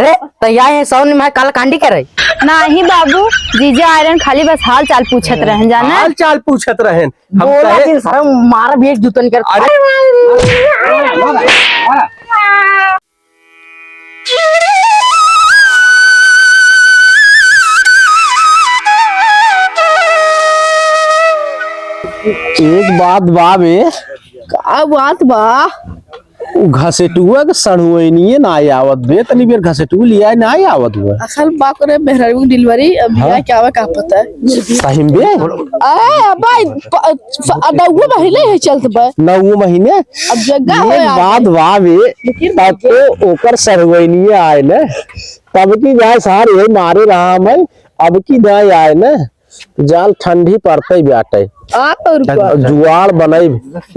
अरे तैयार है सौन में काला कांडी करे नहीं बाबू, जीजा आयरन खाली बस हाल चाल पूछत रहन जाना। हाल चाल पूछत रहन हम बोला कहे कि सर मारा भी एक जूतन कर। अरे एक बात बा बे, का बात बा? घसेटुआ के सड़ुएनिए ना आवत बे, तनी बेर घसेटु लिया ना आवत हुआ असल बात करे मेहरारू डिलीवरी अभी हाँ? क्या हुआ का पता है। सही बे आ भाई अडौआ महीने है चलत बा 9 महीने। अब जगह हो एक बात बा बे, तब तो ओकर सड़ुएनिए आए न, तब की जाए सार ये मारे रहा मैं, अब की जाए आए न जाल ठंडी पड़ते बाटे और जुआड़ बनाई।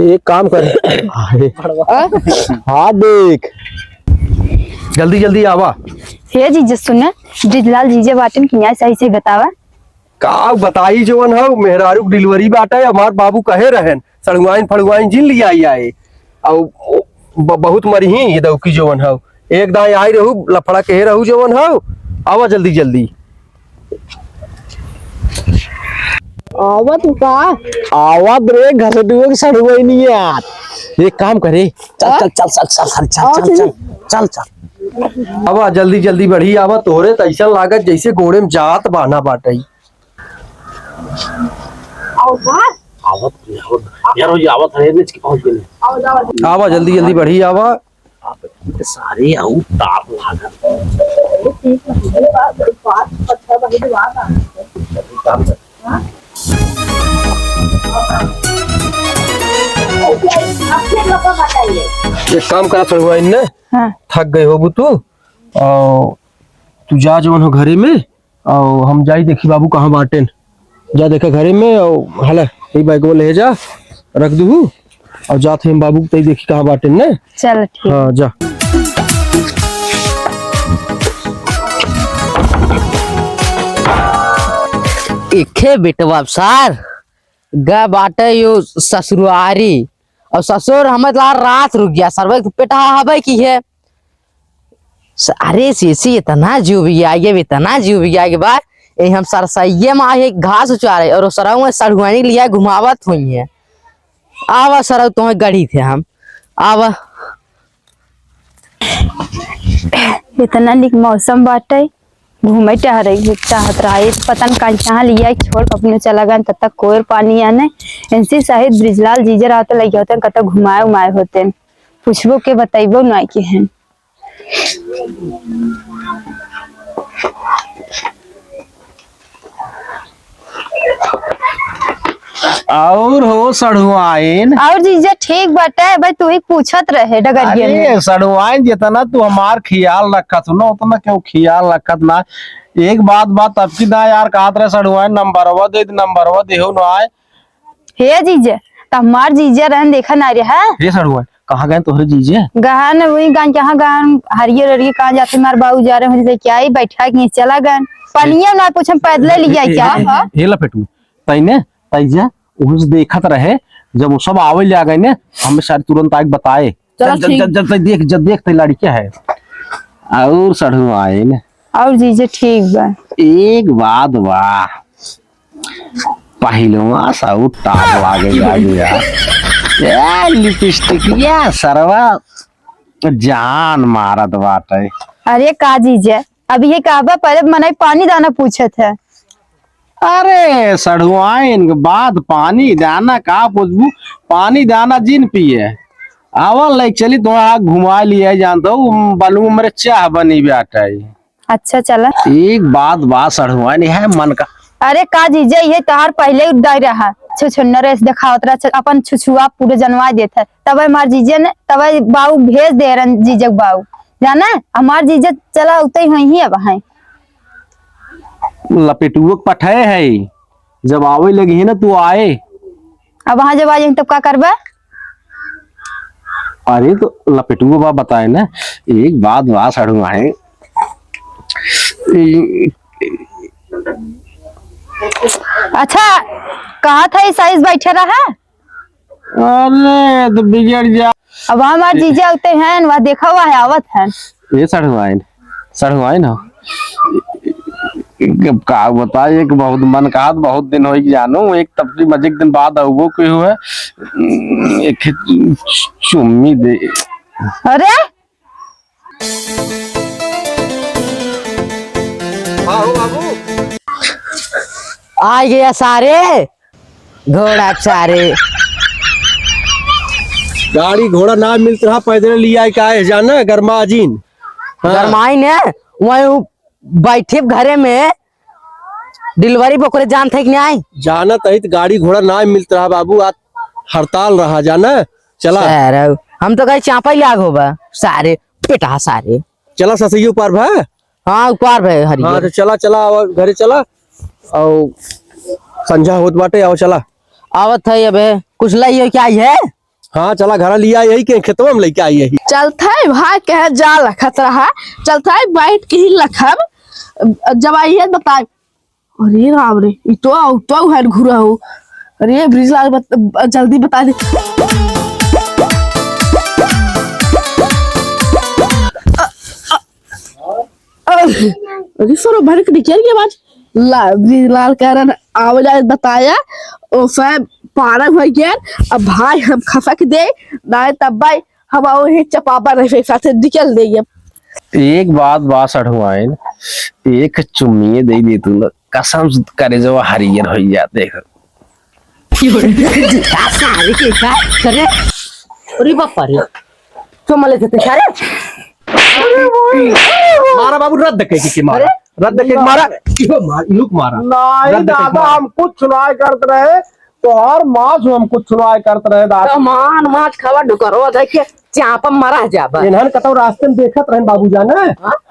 एक काम कर हाँ देख जल्दी जल्दी आवा। हे जीजा सुने, ब्रिजलाल जीजा बाटन की न्याय सही से बतावा। का बताई जोन हो मेहरारू डिलीवरी बाटे, हमार बाबू कहे रहन सड़ुआइन फड़ुआइन जिन लिया आए और बहुत मरी ही ये दौकी जोन हो, एक दाई आई रहू लफड़ा कहे रहू जोन हो। आवा जल्दी जल्दी आवत का आवाज रे घसटुआ की सड़ुआई नहीं है। एक काम करे चल चल चल चल चल चल चल चल चल चल आवा जल्दी जल्दी बढ़ी आवा, तोरे तैसा लागत जैसे घोड़े में जात बाना बाटे। आवा जल्दी जल्दी बढ़ी आवा। सारे आऊ ताप लागा एक काम करा सड़ुआ इन हाँ। थक गए हो तू और तू जा जो हो घरे में, और हम जाई देखी बाबू कहाँ बाटेन, जा देखा घरे में और हला यही बैग वो ले जा रख दू और जाते हम बाबू तई देखी कहाँ बाटेन ने। चल ठीक। हाँ जा इखे बेटवा सार गा बाटे यो ससुरारी और ससुर हमत ला रात रुक गया सरवे पेटा हवे की है। अरे सीसी इतना जीव भी आगे इतना जीव भी आगे बार ए हम सरसइये में आए घास उचारे और सरऊ में सड़ुआनी लिया घुमावत हुई है। आवा सरऊ तुम्हें गढ़ी थे हम आवा। इतना निक मौसम बाटे, घूमे टहरे चाहत रहा पता न कहाँ लिया छोड़ अपने चला गया तब तक कोई पानी आने इनसे शायद ब्रिजलाल जीजर आते लगे होते कत घुमाए उमाए होते पूछबो के बताइबो ना के हैं। और हो सड़ुआइन और जीजा ठीक बाटे भाई, तू ही पूछत रहे डगरिया में। अरे सड़ुआइन जितना तू हमार ख्याल रखत ना उतना क्यों ख्याल रखत ना। एक बात तब की ना यार कहत रहे सड़ुआइन नंबरवा दे हो ना आए। हे जीजा तो हमार जीजा रहन देखा ना रहा ये सड़ुआइन कहाँ गए तोहरे जीजे? गहन वही गान जहाँ गहन हरियर हरियर कहाँ जाते मार बाबू जा रहे हैं क्या ही बैठा के चला गए पनिया ना पूछम पैदल लिया क्या हे लपेटू तईने तईजा उस देखत रहे जब वो सब आवे ले आ गए ने हमें शायद तुरंत आके बताए। जब देख ते लड़की है और सड़ुआइन और जीजा ठीक बा। एक बात बा पहलवा सब टाप लागे यार लिपस्टिक या सरवा जान मारत बाटे। अरे का जीजा अभी ये कहबा पहले मनाई पानी दाना पूछे थे। अरे सड़ुआइन के बाद पानी दाना का पूछबू, पानी दाना जिन पिए आवल लाइक चली तो घुमा लिया जानता हूँ बालू मेरे चाह बनी बाटे। अच्छा चला एक बात सड़ुआइन है मन का। अरे का जीजा ये तहार पहले उड़ रहा छुछुन्ना रेस दिखावत रहा अपन छुछुआ पूरे जनवा देता तब हमार जीजा ने तब बाऊ भेज दे रन जीजक बाऊ जाना हमार जीजा चला उतई हुई अब है लपेटुआ पठाए है जब आवे लगी है ना तू आए अब वहां जब आ जाए तब का करबा। अरे तो लपेटुआ बा बताए ना एक बात सड़ुआइन अच्छा कहा था इस साइज बैठे रहा। अरे तो बिगड़ जा अब हमार जीजा उते हैं वह देखा हुआ है आवत है। ये सड़ुआइन सड़ुआई ना का बता एक बहुत मन का बहुत दिन हो जानू एक तबली मजे दिन बाद अबो के हुए एक चुम्मी दे। अरे आओ बाबू आ गया सारे घोड़ा चारे। गाड़ी घोड़ा ना मिलत रहा पैदल लिया का है जाना गरमाजीन। गरमाई ने वही बैठे घरे में डिलीवरी बकरे जान थे कि नहीं आई जाना तही तो गाड़ी घोड़ा ना मिलत रहा बाबू आज हड़ताल रहा जाना। चला सारे हम तो कहीं चापा ही लाग होबा सारे पिटा सारे। चला ससैयो पार भा। हाँ ऊपर भाई हरी हाँ तो चला चला और घरे चला और संझा होत बाटे आओ चला। आवत है अबे कुछ लाई क्या है। हाँ चला घर लिया यही के खेतवा में लेके आई यही। चलता है भाई कहे जा लखत रहा चलता है बैठ के ही लखब जब आई है बता। अरे राम रे तो है घुरा हो। अरे ब्रिजलाल जल्दी बता दे। अरे सर भर के निकल गया बाज ब्रिजलाल कह रहा आवाज बताया और फिर पारा हो गया। अब भाई हम खसक दे ना तब भाई हम वही चपापा रहे साथ निकल देंगे। एक बात सड़ुआइन एक चुम्मी दे दी तू कसम से करे जो हरियर हो जा देख। सारे के का करे। अरे बापा रे तो मले थे सारे मारा बाबू रद्द के मारा रद्द के मारा इहो मार इनुक मारा नहीं दादा हम कुछ सुनाई करते रहे तो हर मास हम कुछ सुनाई करते रहे दादा। मान माछ खावा डुकरो देखिए चापा मरा जाबा। इन्हन कतो रास्ते में देखत रहन बाबू जाना।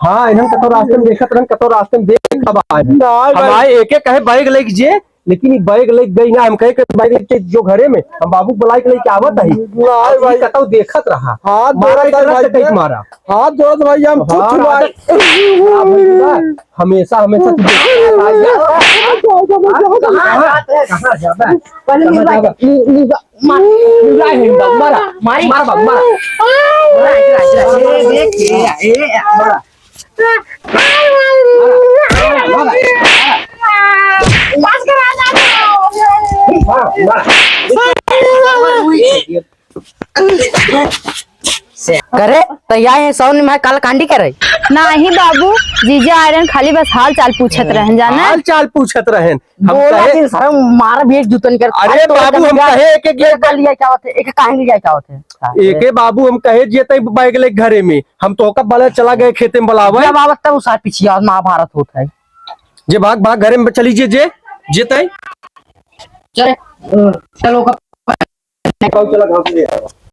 हाँ इन्हन कतो रास्ते में देखत रहन कतो रास्ते में देख अब आए हमारे एक एक कहे बैग लेके जे लेकिन बैग लेके गई ना हम कहे बैग लेके जो घरे में हम बाबू बुलाई के लेके आवत है नहीं भाई कतो देखत रहा हाथ मारा जोड़ भाई भाई मारा हाथ जोड़ भाई हम कुछ सुनाई हमेशा हमेशा तू कहाँ जाता है करे तैयार है सौन में काल कांडी करे। नहीं बाबू जीजा आयरन खाली बस हाल चाल पूछत रहन जाना। हाल चाल पूछत रहन हम बोला कहे कि सर मार भी एक जूतन कर। अरे बाबू हम कहे एक एक कर लिया क्या होते एक कहां लिया क्या होते एके बाबू हम कहे जेते बैग ले घरे में हम तो कब बाले चला गए खेते में बुलावे जब आवत तब साथ पीछे महाभारत होता है। जे भाग भाग घरे में चली जे जेते चले चलो चला घाव ले